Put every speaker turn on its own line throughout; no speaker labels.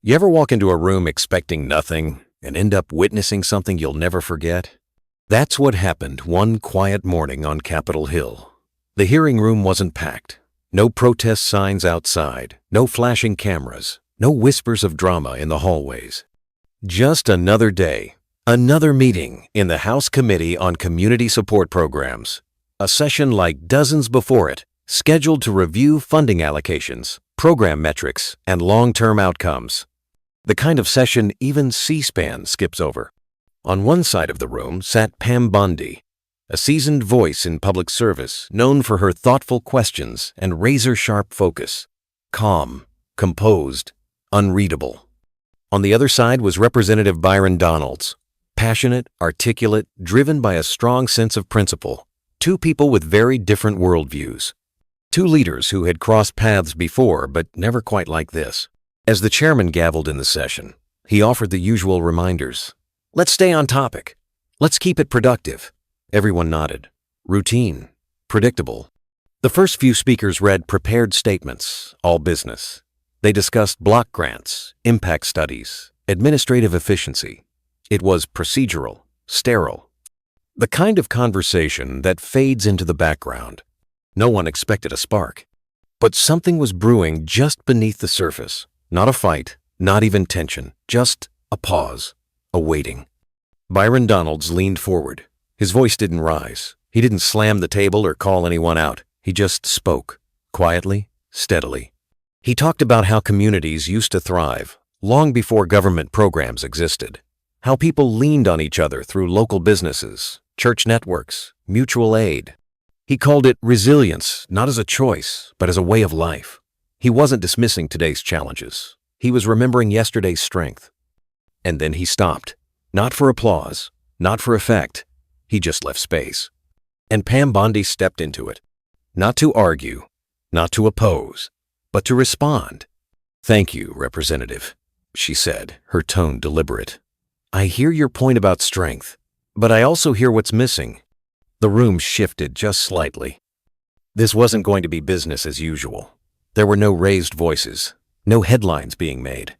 You ever walk into a room expecting nothing and end up witnessing something you'll never forget? That's what happened one quiet morning on Capitol Hill. The hearing room wasn't packed. No protest signs outside, no flashing cameras, no whispers of drama in the hallways. Just another day, another meeting in the House Committee on Community Support Programs. A session like dozens before it, scheduled to review funding allocations, program metrics, and long-term outcomes. The kind of session even C-SPAN skips over. On one side of the room sat Pam Bondi, a seasoned voice in public service known for her thoughtful questions and razor-sharp focus. Calm, composed, unreadable. On the other side was Representative Byron, passionate, articulate, driven by a strong sense of principle. Two people with very different worldviews. Two leaders who had crossed paths before, but never quite like this. As the chairman gavelled in the session, he offered the usual reminders. Let's stay on topic. Let's keep it productive. Everyone nodded. Routine. Predictable. The first few speakers read prepared statements, all business. They discussed block grants, impact studies, administrative efficiency. It was procedural, sterile. The kind of conversation that fades into the background. No one expected a spark. But something was brewing just beneath the surface. Not a fight, not even tension, just a pause, a waiting. Byron leaned forward. His voice didn't rise. He didn't slam the table or call anyone out. He just spoke, quietly, steadily. He talked about how communities used to thrive, long before government programs existed. How people leaned on each other through local businesses, church networks, mutual aid. He called it resilience, not as a choice, but as a way of life. He wasn't dismissing today's challenges. He was remembering yesterday's strength. And then he stopped. Not for applause, not for effect. He just left space. And Pam Bondi stepped into it. Not to argue, not to oppose, but to respond. Thank you, Representative, she said, her tone deliberate. I hear your point about strength, but I also hear what's missing. The room shifted just slightly. This wasn't going to be business as usual. There were no raised voices, no headlines being made.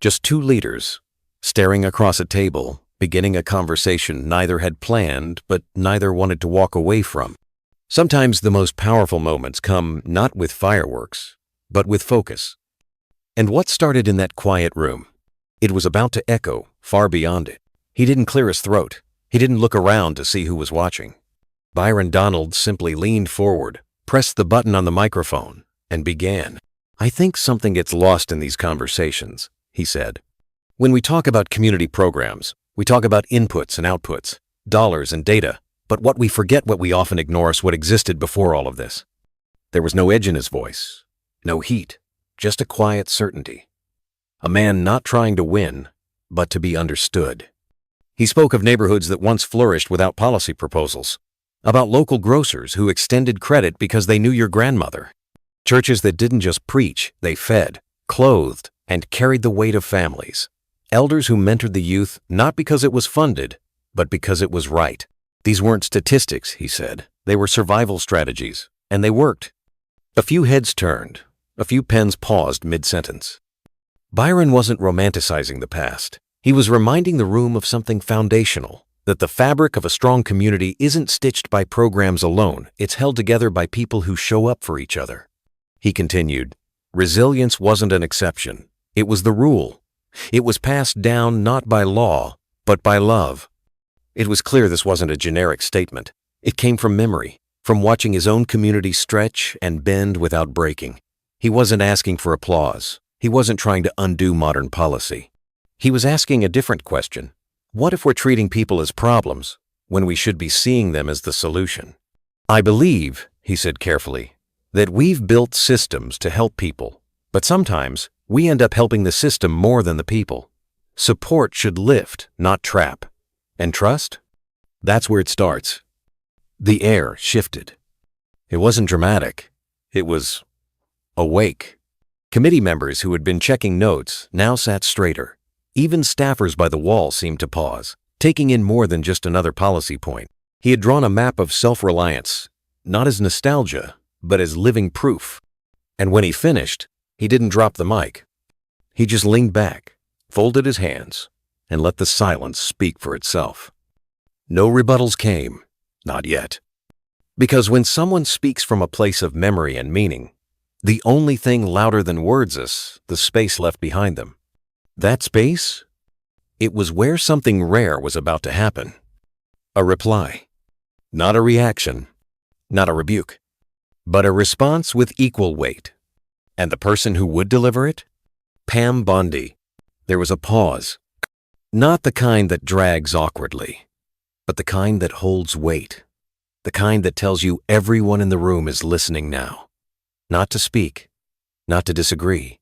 Just two leaders, staring across a table, beginning a conversation neither had planned, but neither wanted to walk away from. Sometimes the most powerful moments come not with fireworks, but with focus. And what started in that quiet room? It was about to echo far beyond it. He didn't clear his throat. He didn't look around to see who was watching. Byron simply leaned forward, pressed the button on the microphone, and began. I think something gets lost in these conversations, he said. When we talk about community programs, we talk about inputs and outputs, dollars and data, but what we forget, what we often ignore, is what existed before all of this. There was no edge in his voice, no heat, just a quiet certainty. A man not trying to win, but to be understood. He spoke of neighborhoods that once flourished without policy proposals, about local grocers who extended credit because they knew your grandmother, churches that didn't just preach, they fed, clothed, and carried the weight of families, elders who mentored the youth not because it was funded, but because it was right. These weren't statistics, he said. They were survival strategies, and they worked. A few heads turned, a few pens paused mid-sentence. Byron wasn't romanticizing the past. He was reminding the room of something foundational, that the fabric of a strong community isn't stitched by programs alone, it's held together by people who show up for each other. He continued, resilience wasn't an exception. It was the rule. It was passed down not by law, but by love. It was clear this wasn't a generic statement. It came from memory, from watching his own community stretch and bend without breaking. He wasn't asking for applause. He wasn't trying to undo modern policy. He was asking a different question. What if we're treating people as problems when we should be seeing them as the solution? I believe, he said carefully, that we've built systems to help people, but sometimes we end up helping the system more than the people. Support should lift, not trap. And trust? That's where it starts. The air shifted. It wasn't dramatic. It was awake. Committee members who had been checking notes now sat straighter. Even staffers by the wall seemed to pause, taking in more than just another policy point. He had drawn a map of self-reliance, not as nostalgia, but as living proof. And when he finished, he didn't drop the mic. He just leaned back, folded his hands, and let the silence speak for itself. No rebuttals came, not yet. Because when someone speaks from a place of memory and meaning, the only thing louder than words is the space left behind them. That space? It was where something rare was about to happen. A reply. Not a reaction, not a rebuke, but a response with equal weight. And the person who would deliver it? Pam Bondi. There was a pause. Not the kind that drags awkwardly, but the kind that holds weight. The kind that tells you everyone in the room is listening now. Not to speak, not to disagree,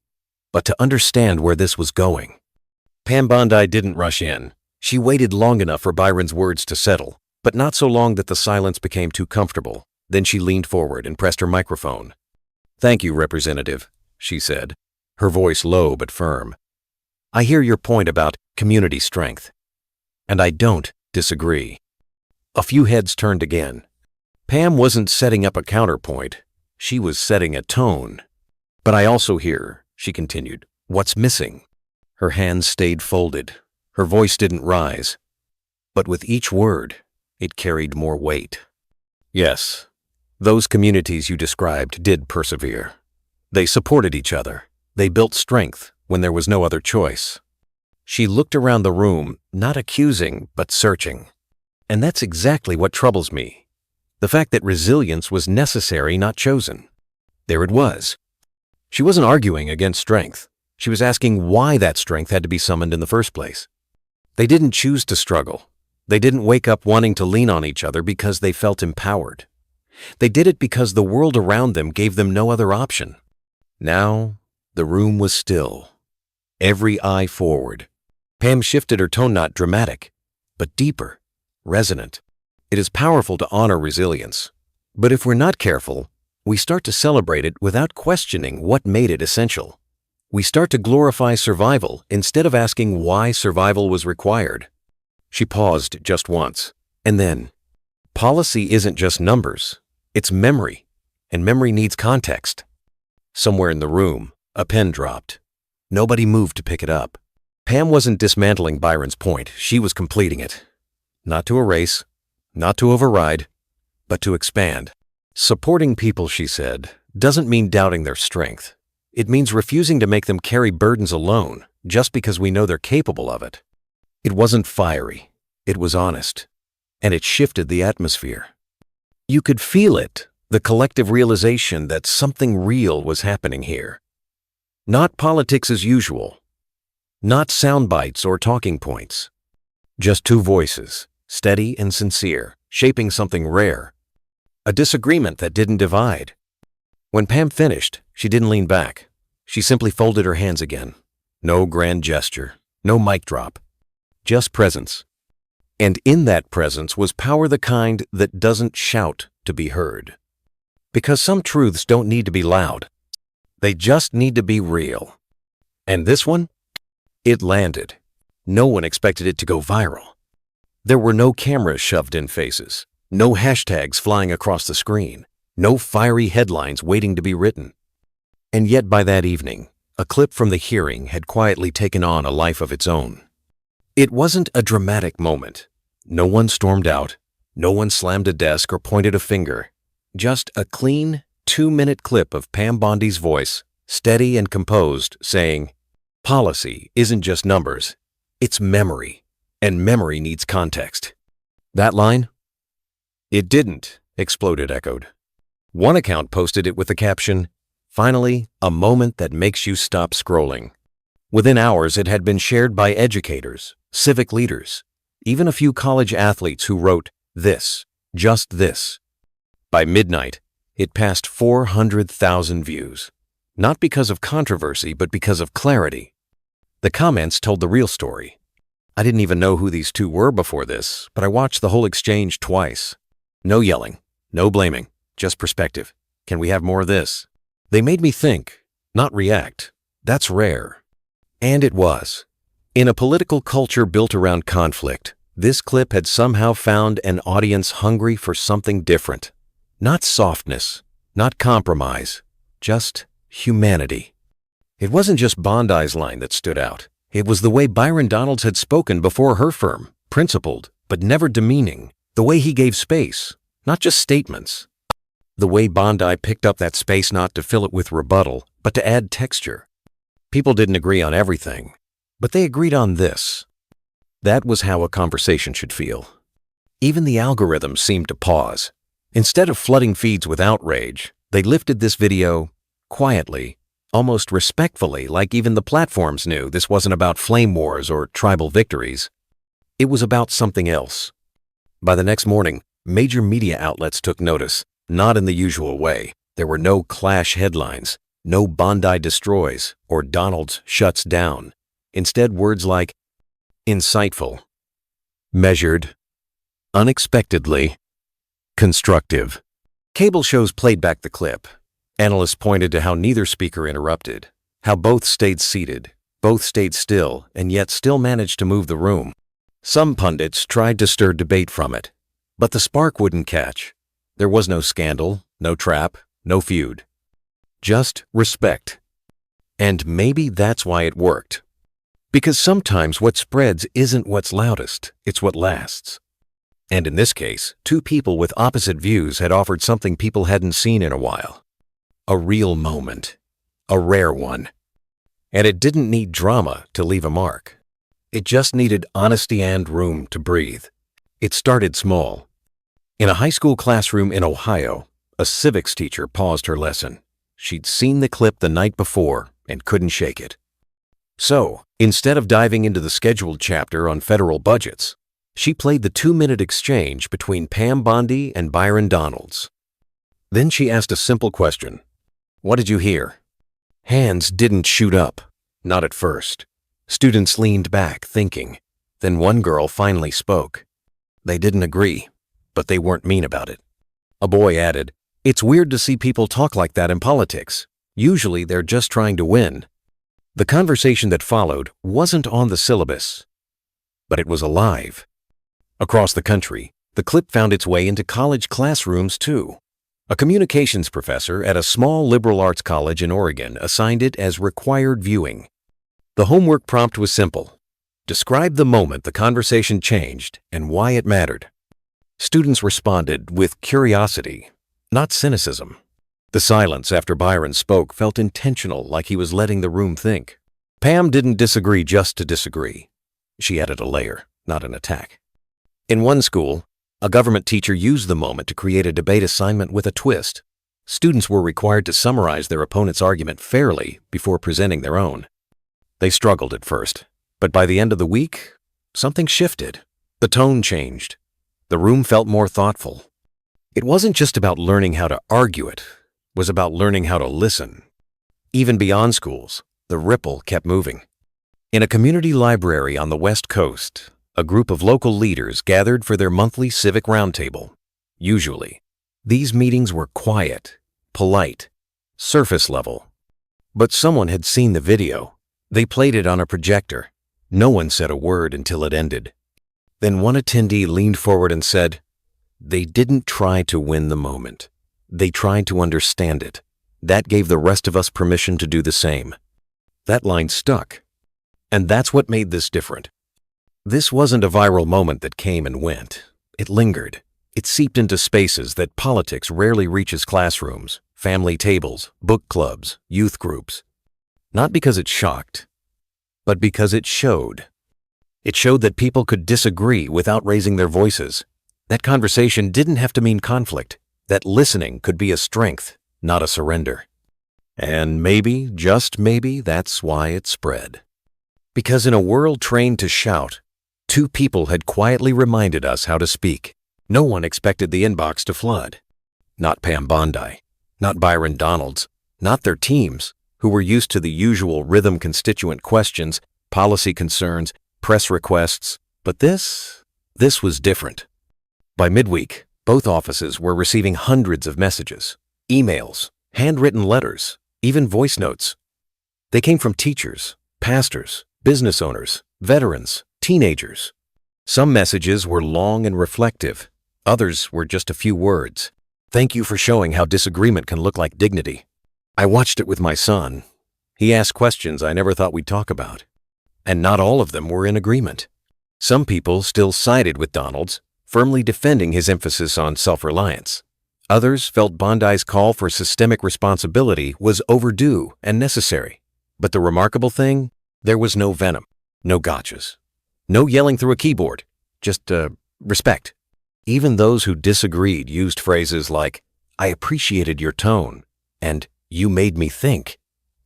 but to understand where this was going. Pam Bondi didn't rush in. She waited long enough for Byron's words to settle, but not so long that the silence became too comfortable. Then she leaned forward and pressed her microphone. "Thank you, Representative," she said, her voice low but firm. "I hear your point about community strength, and I don't disagree." A few heads turned again. Pam wasn't setting up a counterpoint. She was setting a tone. "But I also hear," she continued, "what's missing." Her hands stayed folded. Her voice didn't rise. But with each word, it carried more weight. "Yes, those communities you described did persevere. They supported each other. They built strength when there was no other choice." She looked around the room, not accusing, but searching. And that's exactly what troubles me. The fact that resilience was necessary, not chosen. There it was. She wasn't arguing against strength. She was asking why that strength had to be summoned in the first place. They didn't choose to struggle. They didn't wake up wanting to lean on each other because they felt empowered. They did it because the world around them gave them no other option. Now, the room was still. Every eye forward. Pam shifted her tone, not dramatic, but deeper, resonant. It is powerful to honor resilience. But if we're not careful, we start to celebrate it without questioning what made it essential. We start to glorify survival instead of asking why survival was required. She paused just once, and then, policy isn't just numbers, it's memory, and memory needs context. Somewhere in the room, a pen dropped. Nobody moved to pick it up. Pam wasn't dismantling Byron's point, she was completing it. Not to erase, not to override, but to expand. Supporting people, she said, doesn't mean doubting their strength. It means refusing to make them carry burdens alone just because we know they're capable of it. It wasn't fiery, it was honest, and it shifted the atmosphere. You could feel it, the collective realization that something real was happening here. Not politics as usual, not sound bites or talking points. Just two voices, steady and sincere, shaping something rare. A disagreement that didn't divide. When Pam finished, she didn't lean back. She simply folded her hands again. No grand gesture, no mic drop, just presence. And in that presence was power, the kind that doesn't shout to be heard. Because some truths don't need to be loud. They just need to be real. And this one? It landed. No one expected it to go viral. There were no cameras shoved in faces, no hashtags flying across the screen, no fiery headlines waiting to be written. And yet by that evening, a clip from the hearing had quietly taken on a life of its own. It wasn't a dramatic moment. No one stormed out, no one slammed a desk or pointed a finger. Just a clean, 2-minute clip of Pam Bondi's voice, steady and composed, saying, "Policy isn't just numbers, it's memory, and memory needs context." That line? "It didn't," exploded echoed. One account posted it with the caption, "Finally, a moment that makes you stop scrolling." Within hours, it had been shared by educators, civic leaders, even a few college athletes who wrote, "This, just this." By midnight, it passed 400,000 views. Not because of controversy, but because of clarity. The comments told the real story. I didn't even know who these two were before this, but I watched the whole exchange twice. No yelling, no blaming, just perspective. Can we have more of this? They made me think, not react. That's rare. And it was. In a political culture built around conflict, this clip had somehow found an audience hungry for something different. Not softness, not compromise, just humanity. It wasn't just Bondi's line that stood out. It was the way Byron Donalds had spoken before her firm, principled, but never demeaning. The way he gave space, not just statements. The way Bondi picked up that space not to fill it with rebuttal, but to add texture. People didn't agree on everything, but they agreed on this. That was how a conversation should feel. Even the algorithms seemed to pause. Instead of flooding feeds with outrage, they lifted this video quietly, almost respectfully, like even the platforms knew this wasn't about flame wars or tribal victories. It was about something else. By the next morning, major media outlets took notice, not in the usual way. There were no clash headlines, no Bondi destroys or Donalds shuts down. Instead, words like insightful, measured, unexpectedly, constructive. Cable shows played back the clip. Analysts pointed to how neither speaker interrupted, how both stayed seated, both stayed still, and yet still managed to move the room. Some pundits tried to stir debate from it, but the spark wouldn't catch. There was no scandal, no trap, no feud. Just respect. And maybe that's why it worked. Because sometimes what spreads isn't what's loudest, it's what lasts. And in this case, two people with opposite views had offered something people hadn't seen in a while. A real moment. A rare one. And it didn't need drama to leave a mark. It just needed honesty and room to breathe. It started small. In a high school classroom in Ohio, a civics teacher paused her lesson. She'd seen the clip the night before and couldn't shake it. So, instead of diving into the scheduled chapter on federal budgets, she played the 2-minute exchange between Pam Bondi and Byron Donalds. Then she asked a simple question. What did you hear? Hands didn't shoot up, not at first. Students leaned back, thinking. Then one girl finally spoke. They didn't agree, but they weren't mean about it. A boy added, "It's weird to see people talk like that in politics. Usually they're just trying to win." The conversation that followed wasn't on the syllabus, but it was alive. Across the country, the clip found its way into college classrooms too. A communications professor at a small liberal arts college in Oregon assigned it as required viewing. The homework prompt was simple. Describe the moment the conversation changed and why it mattered. Students responded with curiosity, not cynicism. The silence after Byron spoke felt intentional, like he was letting the room think. Pam didn't disagree just to disagree. She added a layer, not an attack. In one school, a government teacher used the moment to create a debate assignment with a twist. Students were required to summarize their opponent's argument fairly before presenting their own. They struggled at first, but by the end of the week, something shifted. The tone changed. The room felt more thoughtful. It wasn't just about learning how to argue it was about learning how to listen. Even beyond schools, the ripple kept moving. In a community library on the West Coast, a group of local leaders gathered for their monthly civic roundtable. Usually, these meetings were quiet, polite, surface level. But someone had seen the video. They played it on a projector. No one said a word until it ended. Then one attendee leaned forward and said, "They didn't try to win the moment. They tried to understand it. That gave the rest of us permission to do the same." That line stuck. And that's what made this different. This wasn't a viral moment that came and went. It lingered. It seeped into spaces that politics rarely reaches: classrooms, family tables, book clubs, youth groups. Not because it shocked, but because it showed. It showed that people could disagree without raising their voices. That conversation didn't have to mean conflict. That listening could be a strength, not a surrender. And maybe, just maybe, that's why it spread. Because in a world trained to shout, two people had quietly reminded us how to speak. No one expected the inbox to flood. Not Pam Bondi, not Byron Donalds, not their teams, who were used to the usual rhythm constituent questions, policy concerns, press requests. But this was different. By midweek, both offices were receiving hundreds of messages, emails, handwritten letters, even voice notes. They came from teachers, pastors, business owners, veterans, teenagers. Some messages were long and reflective. Others were just a few words. "Thank you for showing how disagreement can look like dignity. I watched it with my son. He asked questions I never thought we'd talk about. And not all of them were in agreement. Some people still sided with Donald's, firmly defending his emphasis on self-reliance. Others felt Bondi's call for systemic responsibility was overdue and necessary. But the remarkable thing, there was no venom, no gotchas, no yelling through a keyboard, just respect. Even those who disagreed used phrases like, "I appreciated your tone," and "you made me think."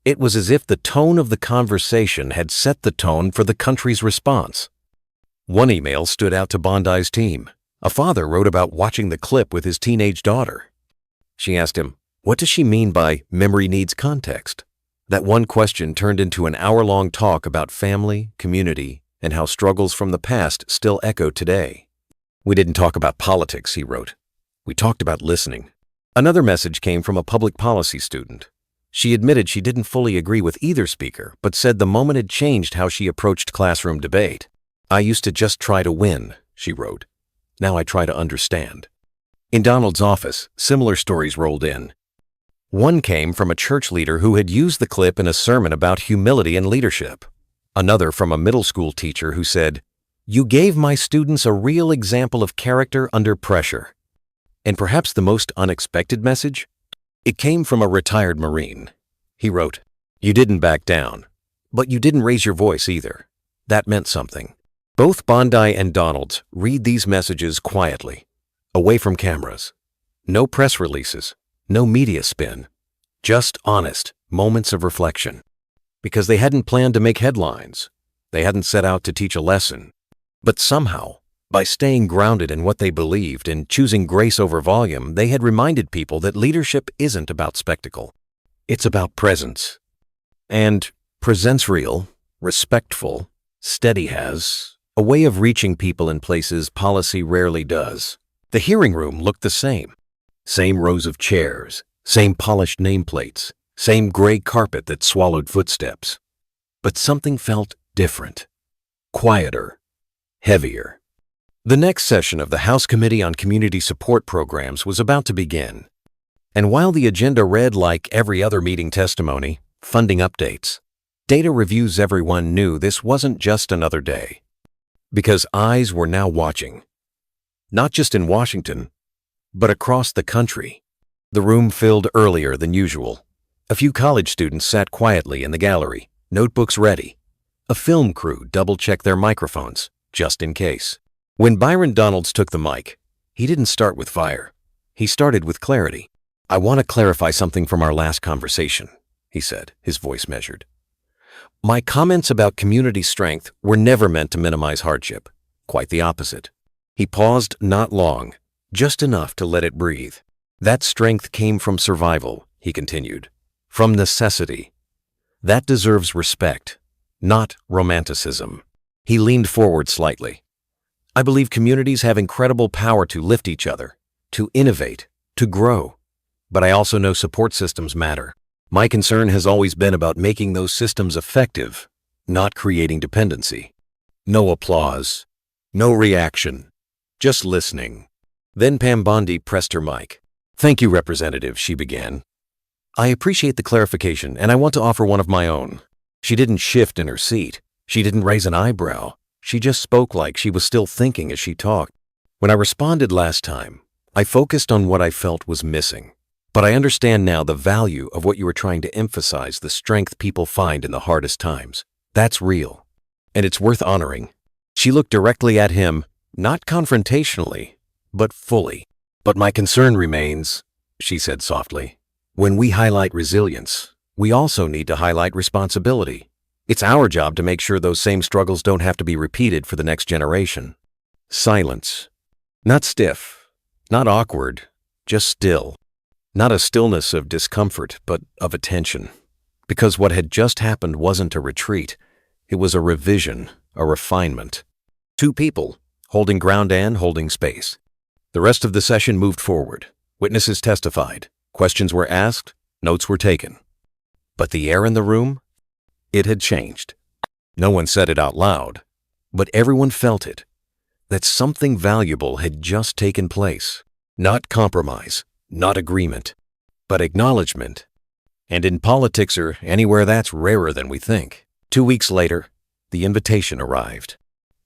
It was as if the tone of the conversation had set the tone for the country's response. One email stood out to Bondi's team. A father wrote about watching the clip with his teenage daughter. She asked him, "What does she mean by memory needs context?" That one question turned into an hour-long talk about family, community, and how struggles from the past still echo today. "We didn't talk about politics," he wrote. "We talked about listening." Another message came from a public policy student. She admitted she didn't fully agree with either speaker, but said the moment had changed how she approached classroom debate. "I used to just try to win," she wrote. "Now I try to understand." In Donald's office, similar stories rolled in. One came from a church leader who had used the clip in a sermon about humility and leadership. Another from a middle school teacher who said, "You gave my students a real example of character under pressure." And perhaps the most unexpected message? It came from a retired Marine. He wrote, "You didn't back down, but you didn't raise your voice either. That meant something." Both Bondi and Donald's read these messages quietly, away from cameras. No press releases, no media spin, just honest moments of reflection. Because they hadn't planned to make headlines. They hadn't set out to teach a lesson. But somehow, by staying grounded in what they believed and choosing grace over volume, they had reminded people that leadership isn't about spectacle. It's about presence. And presence real, respectful, steady has a way of reaching people in places policy rarely does. The hearing room looked the same. Same rows of chairs, same polished nameplates, same gray carpet that swallowed footsteps. But something felt different, quieter, heavier. The next session of the House Committee on Community Support Programs was about to begin. And while the agenda read like every other meeting testimony, funding updates, data reviews, everyone knew this wasn't just another day. Because eyes were now watching. Not just in Washington, but across the country. The room filled earlier than usual. A few college students sat quietly in the gallery, notebooks ready. A film crew double-checked their microphones, just in case. When Byron Donalds took the mic, he didn't start with fire. He started with clarity. "I want to clarify something from our last conversation," he said, his voice measured. "My comments about community strength were never meant to minimize hardship. Quite the opposite." He paused not long, just enough to let it breathe. "That strength came from survival," he continued, "from necessity. That deserves respect, not romanticism." He leaned forward slightly. "I believe communities have incredible power to lift each other, to innovate, to grow. But I also know support systems matter. My concern has always been about making those systems effective, not creating dependency." No applause, no reaction, just listening. Then Pam Bondi pressed her mic. "Thank you, Representative," she began. "I appreciate the clarification, and I want to offer one of my own." She didn't shift in her seat. She didn't raise an eyebrow. She just spoke like she was still thinking as she talked. "When I responded last time, I focused on what I felt was missing. But I understand now the value of what you were trying to emphasize, the strength people find in the hardest times. That's real. And it's worth honoring." She looked directly at him, not confrontationally, but fully. "But my concern remains," she said softly. "When we highlight resilience, we also need to highlight responsibility. It's our job to make sure those same struggles don't have to be repeated for the next generation." Silence. Not stiff, not awkward, just still. Not a stillness of discomfort, but of attention. Because what had just happened wasn't a retreat. It was a revision, a refinement. Two people, holding ground and holding space. The rest of the session moved forward. Witnesses testified. Questions were asked. Notes were taken. But the air in the room? It had changed. No one said it out loud, but everyone felt it. That something valuable had just taken place. Not compromise, not agreement, but acknowledgement. And in politics or anywhere, that's rarer than we think. 2 weeks later, the invitation arrived.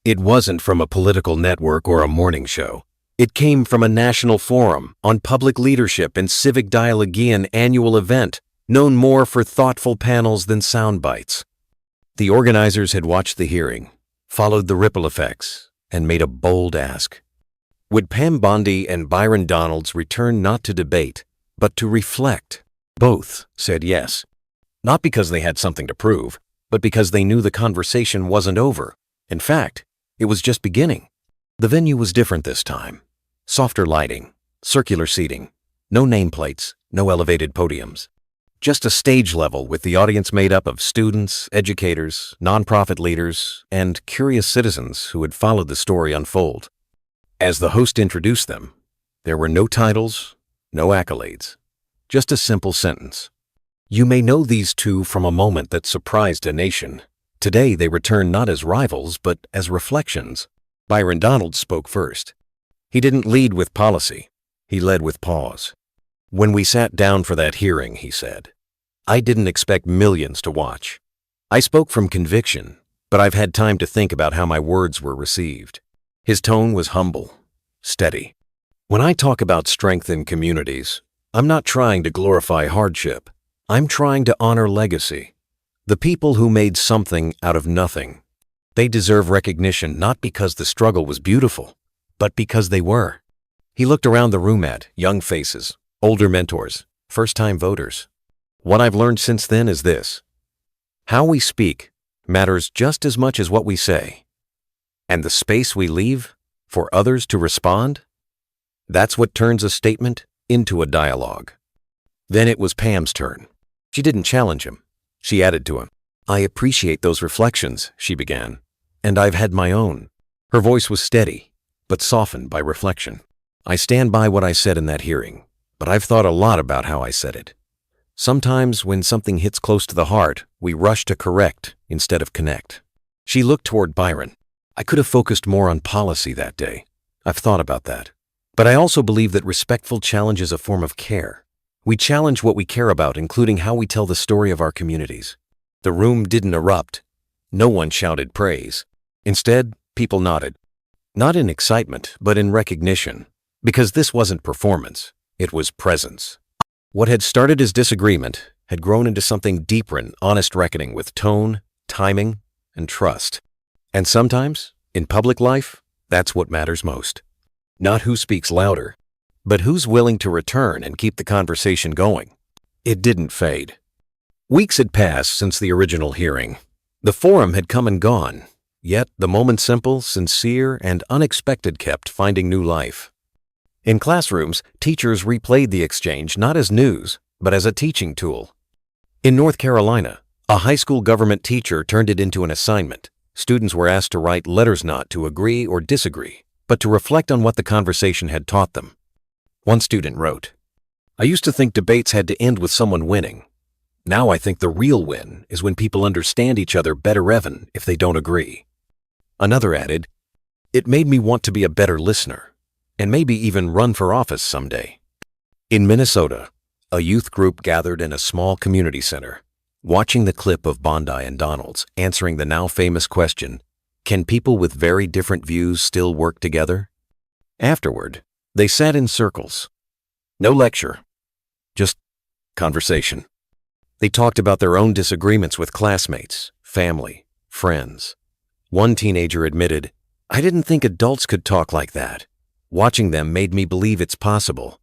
It wasn't from a political network or a morning show. It came from a national forum on public leadership and civic dialogue, an annual event known more for thoughtful panels than sound bites. The organizers had watched the hearing, followed the ripple effects, and made a bold ask. Would Pam Bondi and Byron Donalds return not to debate, but to reflect? Both said yes, not because they had something to prove, but because they knew the conversation wasn't over. In fact, it was just beginning. The venue was different this time. Softer lighting, circular seating, no nameplates, no elevated podiums. Just a stage level with the audience made up of students, educators, nonprofit leaders, and curious citizens who had followed the story unfold. As the host introduced them, there were no titles, no accolades, just a simple sentence. You may know these two from a moment that surprised a nation. Today they return not as rivals, but as reflections. Byron Donalds spoke first. He didn't lead with policy. He led with pause. When we sat down for that hearing, he said, I didn't expect millions to watch. I spoke from conviction, but I've had time to think about how my words were received. His tone was humble, steady. When I talk about strength in communities, I'm not trying to glorify hardship. I'm trying to honor legacy. The people who made something out of nothing. They deserve recognition not because the struggle was beautiful, but because they were. He looked around the room at young faces, older mentors, first-time voters. What I've learned since then is this. How we speak matters just as much as what we say. And the space we leave for others to respond, that's what turns a statement into a dialogue. Then it was Pam's turn. She didn't challenge him. She added to him. I appreciate those reflections, she began, and I've had my own. Her voice was steady, but softened by reflection. I stand by what I said in that hearing, but I've thought a lot about how I said it. Sometimes when something hits close to the heart, we rush to correct instead of connect. She looked toward Byron. I could have focused more on policy that day. I've thought about that. But I also believe that respectful challenge is a form of care. We challenge what we care about, including how we tell the story of our communities. The room didn't erupt. No one shouted praise. Instead, people nodded. Not in excitement, but in recognition. Because this wasn't performance. It was presence. What had started as disagreement had grown into something deeper, an honest reckoning with tone, timing, and trust. And sometimes, in public life, that's what matters most. Not who speaks louder, but who's willing to return and keep the conversation going. It didn't fade. Weeks had passed since the original hearing. The forum had come and gone, yet the moment simple, sincere, and unexpected kept finding new life. In classrooms, teachers replayed the exchange not as news, but as a teaching tool. In North Carolina, a high school government teacher turned it into an assignment. Students were asked to write letters not to agree or disagree, but to reflect on what the conversation had taught them. One student wrote, I used to think debates had to end with someone winning. Now I think the real win is when people understand each other better even if they don't agree. Another added, it made me want to be a better listener, and maybe even run for office someday. In Minnesota, a youth group gathered in a small community center, watching the clip of Bondi and Donalds answering the now famous question, can people with very different views still work together? Afterward, they sat in circles. No lecture, just conversation. They talked about their own disagreements with classmates, family, friends. One teenager admitted, I didn't think adults could talk like that. Watching them made me believe it's possible.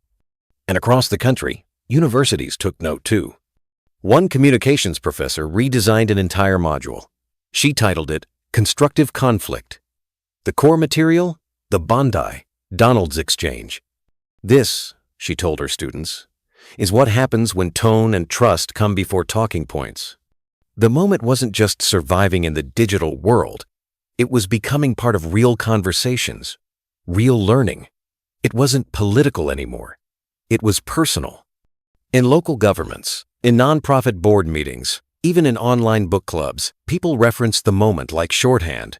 And across the country, universities took note too. One communications professor redesigned an entire module. She titled it Constructive Conflict. The core material? The Bondi-Donalds exchange. This, she told her students, is what happens when tone and trust come before talking points. The moment wasn't just surviving in the digital world. It was becoming part of real conversations, real learning. It wasn't political anymore. It was personal. In local governments, in nonprofit board meetings, even in online book clubs, people reference the moment like shorthand.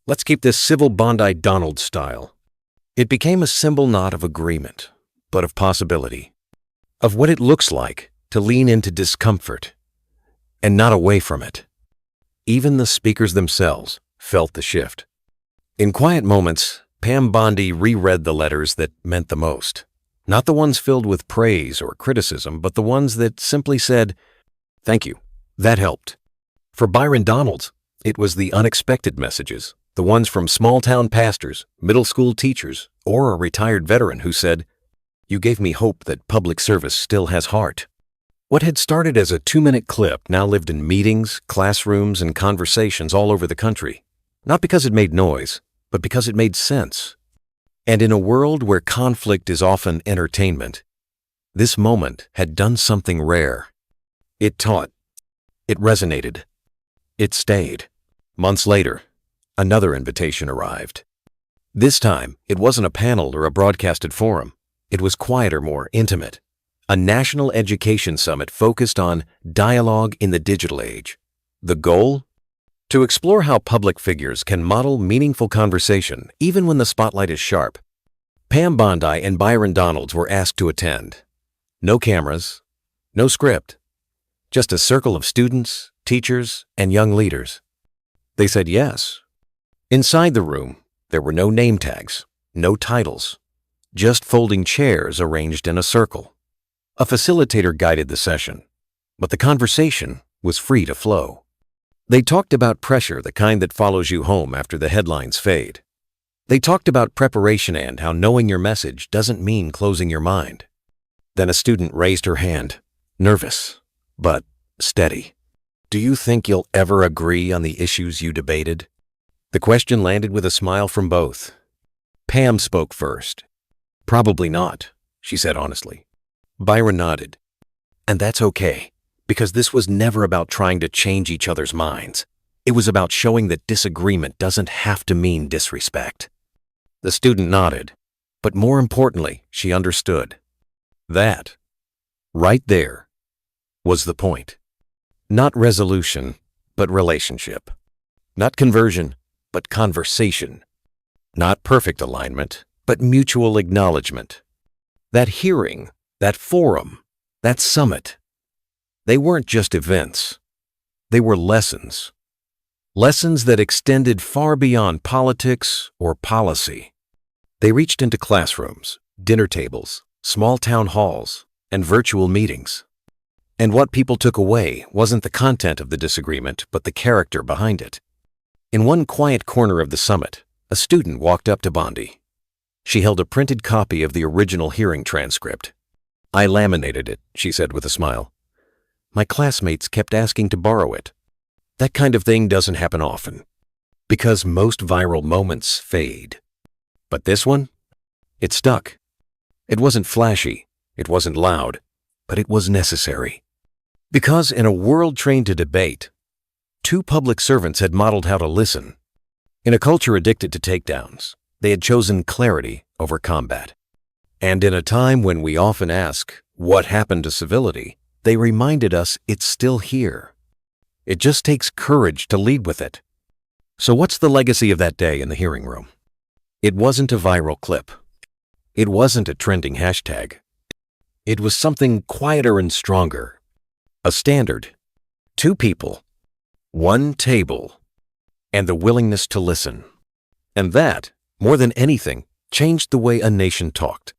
Let's keep this civil Bondi-Donalds style. It became a symbol not of agreement, but of possibility. Of what it looks like to lean into discomfort, and not away from it. Even the speakers themselves felt the shift. In quiet moments, Pam Bondi reread the letters that meant the most. Not the ones filled with praise or criticism, but the ones that simply said, "Thank you, that helped." For Byron Donalds, it was the unexpected messages, the ones from small-town pastors, middle school teachers, or a retired veteran who said, "You gave me hope that public service still has heart." What had started as a 2-minute clip now lived in meetings, classrooms, and conversations all over the country. Not because it made noise, but because it made sense. And in a world where conflict is often entertainment, this moment had done something rare. It taught. It resonated. It stayed. Months later, another invitation arrived. This time, it wasn't a panel or a broadcasted forum. It was quieter, more intimate. A national education summit focused on dialogue in the digital age. The goal? To explore how public figures can model meaningful conversation even when the spotlight is sharp. Pam Bondi and Byron Donalds were asked to attend. No cameras, no script, just a circle of students, teachers, and young leaders. They said yes. Inside the room, there were no name tags, no titles, just folding chairs arranged in a circle. A facilitator guided the session, but the conversation was free to flow. They talked about pressure, the kind that follows you home after the headlines fade. They talked about preparation and how knowing your message doesn't mean closing your mind. Then a student raised her hand, nervous, but steady. "Do you think you'll ever agree on the issues you debated?" The question landed with a smile from both. Pam spoke first. "Probably not," she said honestly. Byron nodded. "And that's okay, because this was never about trying to change each other's minds. It was about showing that disagreement doesn't have to mean disrespect." The student nodded, but more importantly, she understood. That, right there, was the point. Not resolution, but relationship. Not conversion, but conversation. Not perfect alignment, but mutual acknowledgement. That hearing, that forum, that summit, they weren't just events. They were lessons. Lessons that extended far beyond politics or policy. They reached into classrooms, dinner tables, small town halls, and virtual meetings. And what people took away wasn't the content of the disagreement, but the character behind it. In one quiet corner of the summit, a student walked up to Bondi. She held a printed copy of the original hearing transcript. "I laminated it," she said with a smile. "My classmates kept asking to borrow it." That kind of thing doesn't happen often, because most viral moments fade. But this one? It stuck. It wasn't flashy, it wasn't loud, but it was necessary. Because in a world trained to debate, two public servants had modeled how to listen. In a culture addicted to takedowns, they had chosen clarity over combat. And in a time when we often ask, what happened to civility, they reminded us it's still here. It just takes courage to lead with it. So what's the legacy of that day in the hearing room? It wasn't a viral clip. It wasn't a trending hashtag. It was something quieter and stronger. A standard. Two people. One table. And the willingness to listen. And that, more than anything, changed the way a nation talked.